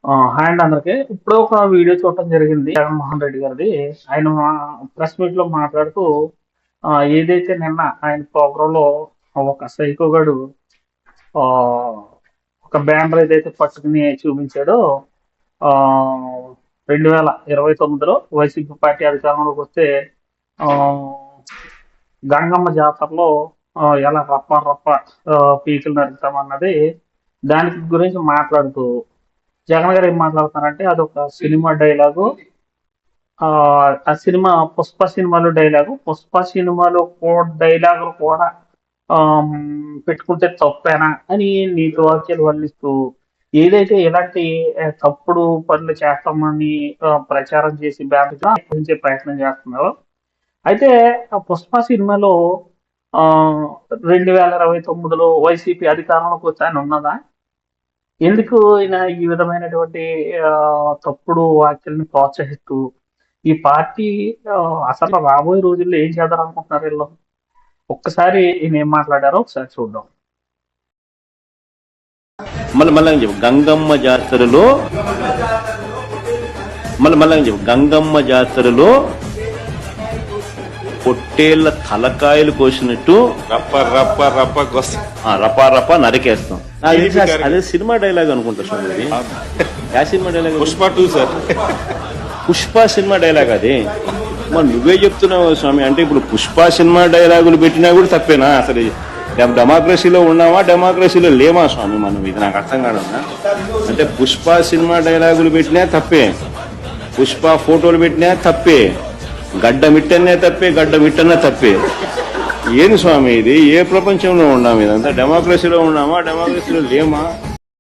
Hi అండి అందరికి. ఇప్పుడు ఒక వీడియో చూడటం జరిగింది జగన్మోహన్ రెడ్డి గారిది. ఆయన ప్రెస్ మీట్ లో మాట్లాడుతూ ఏదైతే నిన్న ఆయన ప్రోగ్రామ్ లో ఒక సైకో గడు ఆ, ఒక బ్యానర్ ఏదైతే పట్టుకుని చూపించాడో, ఆ 2029లో వైసీపీ పార్టీ అధికారంలోకి వస్తే ఆ గంగమ్మ జాతరలో ఎలా రప్ప రప్ప పీకులు నరుకుతామన్నది, దానికి గురించి మాట్లాడుతూ జగన్ గారు ఏం మాట్లాడుతున్నారంటే అదొక సినిమా డైలాగు. ఆ ఆ సినిమా పుష్ప సినిమాలో డైలాగు. పుష్ప సినిమాలో డైలాగులు కూడా పెట్టుకుంటే తప్పేనా అని నీతి వాక్యాలు వల్లిస్తూ, ఏదైతే ఇలాంటి తప్పుడు పనులు చేస్తామని ప్రచారం చేసి బ్యాపించే ప్రయత్నం చేస్తున్నారో, అయితే ఆ పుష్ప సినిమాలో ఆ 2029లో వైసీపీ అధికారంలోకి వచ్చాయని ఉన్నదా? ఎందుకు ఈయన ఈ విధమైనటువంటి ఆ, తప్పుడు వ్యాఖ్యల్ని ప్రోత్సహిస్తూ ఈ పార్టీ ఆ, అసలు రాబోయే రోజుల్లో ఏం చేద్దాం అనుకుంటున్నారు వీళ్ళు? ఒక్కసారి ఈయన ఏం మాట్లాడారో ఒకసారి చూద్దాం. మళ్ళీ గంగమ్మ జాతరలో గంగమ్మ జాతరలో పొట్టేళ్ల తలకాయలు కోసినట్టు రప్ప రప్ప రప్ప రపా రపా నరికేస్తాం. అదే సినిమా డైలాగ్ అనుకుంటా స్వామి. యా cinema dialogue? Pushpa 2 sir. Pushpa cinema dialogue అది. మరి నువ్వే చెప్తున్నావు స్వామి. అంటే ఇప్పుడు పుష్ప సినిమా డైలాగులు పెట్టినా కూడా తప్పేనా? అసలు డెమోక్రసీలో ఉన్నామా, డెమోక్రసీలో లేమా స్వామి మనం? ఇది నాకు అర్థం కాదన్నా. అంటే పుష్ప సినిమా డైలాగులు పెట్టినా తప్పే, పుష్ప ఫోటోలు పెట్టినా తప్పే, గడ్డ మిట్టనే తప్పే, గడ్డ మిట్టనే తప్పే. ఏంది స్వామి ఇది? ఏ ప్రపంచంలో ఉన్నాము? ఇదంతా డెమోక్రసీలో ఉన్నామా, డెమోక్రసీలో లేమా?